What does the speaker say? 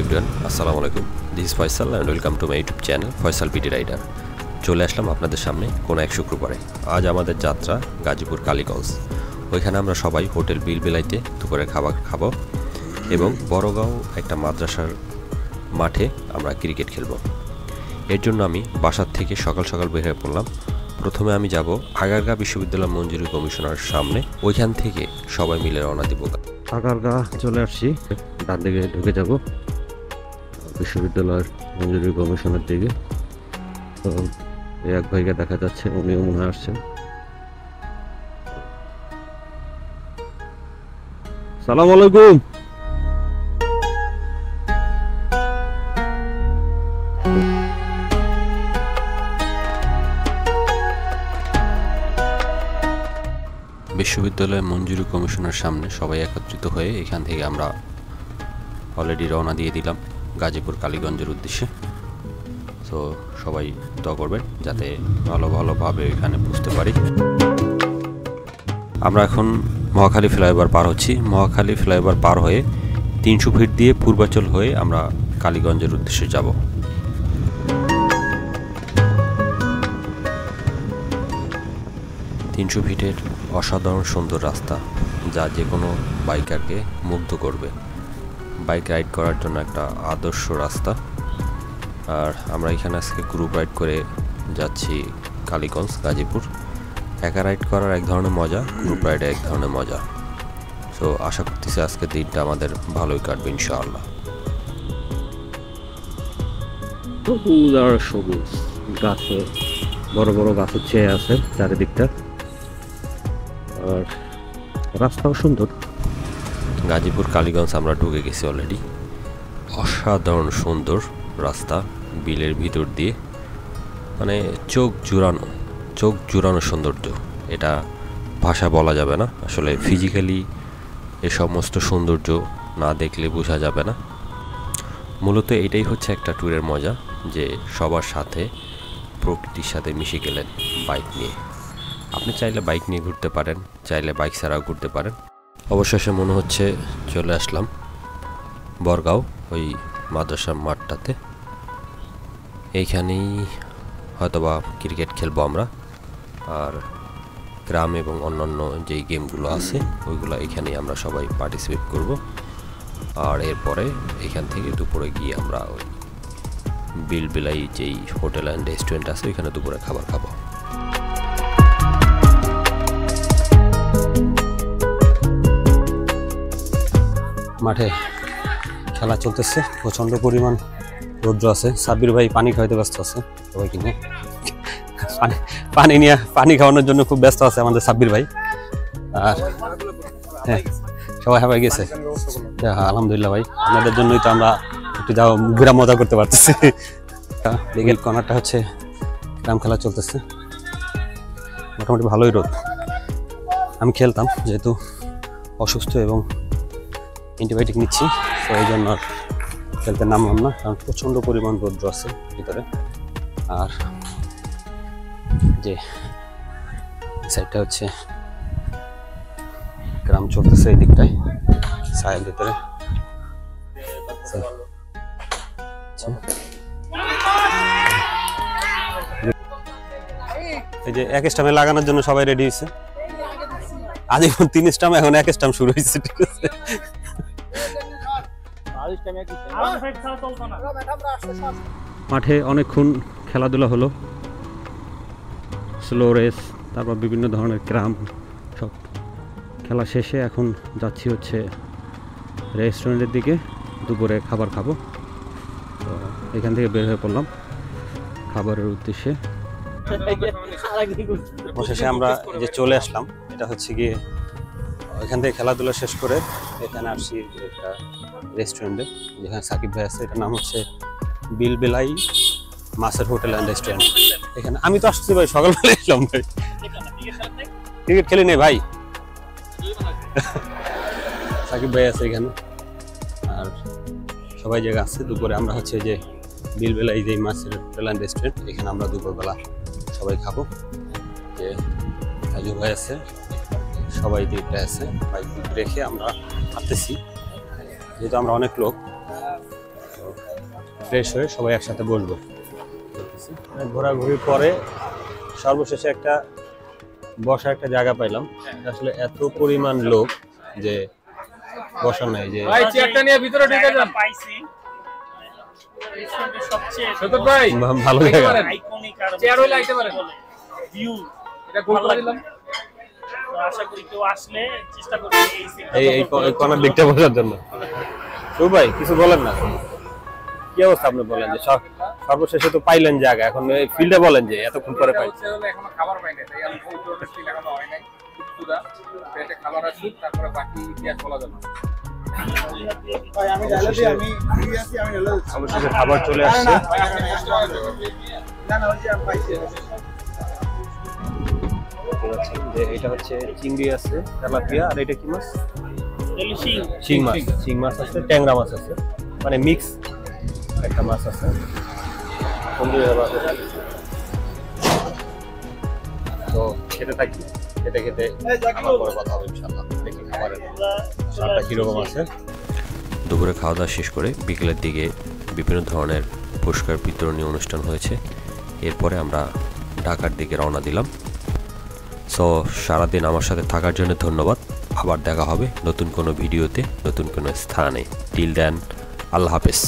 Everyone, আসসালামু আলাইকুম। This is Faisal and welcome to my YouTube channel Faisal PT rider. চলে আসলাম আপনাদের সামনে কোনো এক শুক্রবারে। আজ আমাদের যাত্রা গাজীপুর কালীগঞ্জ। ওইখানে আমরা সবাই হোটেল বিলবিলাইতে দুপুরের খাবার খাবো এবং বড়গাঁও একটা মাদ্রাসার মাঠে আমরা ক্রিকেট খেলব। এর জন্য আমি বাসার থেকে সকাল সকাল বের হয়ে পড়লাম। প্রথমে আমি যাব আগারগাঁ বিশ্ববিদ্যালয় মঞ্জুরি কমিশনার সামনে, ওইখান থেকে সবাই মিলে রওনা দিব। আগারগাঁ চলে আসছি, ডান দিকে ঢুকে যাব বিশ্ববিদ্যালয়ের মঞ্জুরি কমিশনের দিকে। তো এক ভাইকে দেখা যাচ্ছে, উনিও মনে হয় আসছেন। সালাম আলাইকুম। বিশ্ববিদ্যালয় মঞ্জুরি কমিশনের সামনে সবাই একত্রিত হয়ে এখান থেকে আমরা অলরেডি রওনা দিয়ে দিলাম গাজীপুর কালীগঞ্জের উদ্দেশ্যে। তো সবাই দোয়া করবেন যাতে ভালোভাবে এখানে বুঝতে পারি। আমরা এখন মহাখালী ফ্লাইওভার পার হচ্ছি। মহাখালী ফ্লাইওভার পার হয়ে 300 ফিট দিয়ে পূর্বাচল হয়ে আমরা কালীগঞ্জের উদ্দেশ্যে যাব। তিনশো ফিটের অসাধারণ সুন্দর রাস্তা, যা যে কোনো বাইকারকে মুগ্ধ করবে। বাইক রাইড করার জন্য একটা আদর্শ রাস্তা। আর আমরা এখানে আজকে গ্রুপ রাইড করে যাচ্ছি কালীগঞ্জ গাজীপুর। একা রাইড করার এক ধরনের মজা, গ্রুপ রাইডে এক ধরনের মজা। সো আশা করতেছি আজকের দিনটা আমাদের ভালোই কাটবে ইনশাআল্লাহ। সবুজ গাছে, বড় বড় গাছের চেয়ে আছে চারিদিকটা, আর রাস্তাও সুন্দর। গাজীপুর কালীগঞ্জ আমরা ঢুকে গেছি অলরেডি। অসাধারণ সুন্দর রাস্তা, বিলের ভিতর দিয়ে, মানে চোখ জুড়ানো সৌন্দর্য। এটা ভাষা বলা যাবে না, আসলে ফিজিক্যালি এ সমস্ত সৌন্দর্য না দেখলে বোঝা যাবে না। মূলত এটাই হচ্ছে একটা ট্যুরের মজা, যে সবার সাথে প্রকৃতির সাথে মিশে গেলেন বাইক নিয়ে। আপনি চাইলে বাইক নিয়ে ঘুরতে পারেন, চাইলে বাইক ছাড়াও ঘুরতে পারেন। অবশেষে মনে হচ্ছে চলে আসলাম বড়গাঁও ওই মাদ্রাসার মাঠটাতে। এইখানেই হয়তোবা ক্রিকেট খেলবো আমরা, আর গ্রাম এবং অন্যান্য যেই গেমগুলো আছে ওইগুলো এখানেই আমরা সবাই পার্টিসিপেট করব। আর এরপরে এখান থেকে দুপুরে গিয়ে আমরা ওই বিলবিলাই যেই হোটেল অ্যান্ড রেস্টুরেন্ট আছে ওইখানে দুপুরে খাবার খাবো। মাঠে খেলা চলতেছে, প্রচণ্ড পরিমাণ রৌদ্র আছে। সাব্বির ভাই পানি খাওয়াইতে ব্যস্ত আছে সবাইকে নিয়ে। পানি খাওয়ানোর জন্য খুব ব্যস্ত আছে আমাদের সাব্বির ভাই। আর হ্যাঁ, সবাই হাবাই গেছে। আলহামদুলিল্লাহ ভাই, আপনাদের জন্যই তো আমরা একটু যাও ঘুরা মজা করতে পারতেছি। লিগেল কর্নারটা হচ্ছে গ্রাম খেলা চলতেছে, মোটামুটি ভালোই রোদ। আমি খেলতাম, যেহেতু অসুস্থ এবং অ্যান্টিবায়োটিক নিচ্ছি, তো এই জন্য আর খেলতে নামলাম না, কারণ প্রচণ্ড পরিমাণ রৌদ্র আছে ভিতরে। আর যে সাইডটা হচ্ছে গ্রাম চলতেছে, এই দিকটায় ছায়ের ভিতরে। এই যে এক স্টামে লাগানোর জন্য সবাই রেডি হয়েছে। আজীবন 3 স্টাম, এখন 1 স্টাম শুরু হয়েছে। ঠিক আছে, মাঠে অনেকক্ষণ খেলাধুলা হলো, স্লো রেস, তারপর বিভিন্ন ধরনের ক্রাম, সব খেলা শেষে এখন যাচ্ছি হচ্ছে রেস্টুরেন্টের দিকে দুপুরে খাবার খাবো। তো এখান থেকে বের হয়ে পড়লাম খাবারের উদ্দেশ্যে। অবশেষে আমরা যে চলে আসলাম, এটা হচ্ছে গিয়ে এখান থেকে খেলাধুলা শেষ করে এখানে আসছি একটা রেস্টুরেন্টে, যেখানে সাকিব ভাই আছে। এটার নাম হচ্ছে বিলবিলাই মাছের হোটেল অ্যান্ড রেস্টুরেন্ট। এখানে আমি তো আসছি ভাই, সকালবেলা এলাম ভাই, ক্রিকেট খেলি নেই ভাই। সাকিব ভাই আছে এখানে, আর সবাই জায়গা আছে। দুপুরে আমরা হচ্ছে যে বিলবেলাই যে মাছের হোটেল অ্যান্ড রেস্টুরেন্ট, এখানে আমরা দুপুরবেলা সবাই খাবো। যে রাজু ভাই আছে, সবাই দিকটা আছে, বাইক রেখে আমরা হাঁটতেছি, যেহেতু আমরা অনেক লোক। ফ্রেশ হয়ে সবাই একসাথে বসবো। ঘোরাঘুরির পরে সর্বশেষে একটা বসার একটা জায়গা পাইলাম। আসলে এত পরিমাণ লোক যে বসার নাই, যে ভাই চেয়ারটা নিয়ে ভিতরে ঢুকে যান। পাইছি রেস্টুরেন্টের সবচেয়ে সদর ভাই ভালো জায়গা। আইকনিক আর চেয়ার হইলে আইতে পারে ভিউ এটা গোল করে দিলাম। তো আশা করি কেউ আসলে চেষ্টা করবে এই কোনার দিকটা বসার জন্য। তো ভাই কিছু বলেন না, কি অবস্থা আপনি বলেন যে সর্বশেষে তো পাইলেন জায়গা, এখন এই ফিল্ডে বলেন যে এতক্ষণ পরে পাই। এখনো খাবার পাই নাই, তাই আমি কৌতুহলের ফিল এখনো হয় নাই। পুরা পেটে খাবার আসুক, তারপরে বাকি ইতিহাস বলা যাবে। ভাই আমি ডালে দিই, আমি আছি, আমি ডালে দিচ্ছি। অবশেষে খাবার চলে আসছে। ভাই আপনি কষ্ট করেন। না না, ওই যে আমি পাইছি। দেখতে পাচ্ছেন যে এটা হচ্ছে চিংড়ি আছে, তেলাপিয়া, আর এটা কি মাছ? দেলিশিং শিং মাছ। শিং মাছ আছে, ট্যাংরা মাছ আছে, মানে মিক্স একটা মাছ আছে। তো খেতে থাকি, খেতে খেতে আমার পরে কথা হবে ইনশাআল্লাহ। দেখি খাবারের স্বাদটা কিরকম আছে। দুপুরে খাওয়া দাওয়া শেষ করে বিকেলের দিকে বিভিন্ন ধরনের পুরস্কার বিতরণী অনুষ্ঠান হয়েছে। এরপরে আমরা ঢাকার দিকে রওনা দিলাম। সো সারাদিন আমার সাথে থাকার জন্য ধন্যবাদ। আবার দেখা হবে নতুন কোনো ভিডিওতে, নতুন কোনো স্থানে। টিল দেন, আল্লাহ হাফেজ।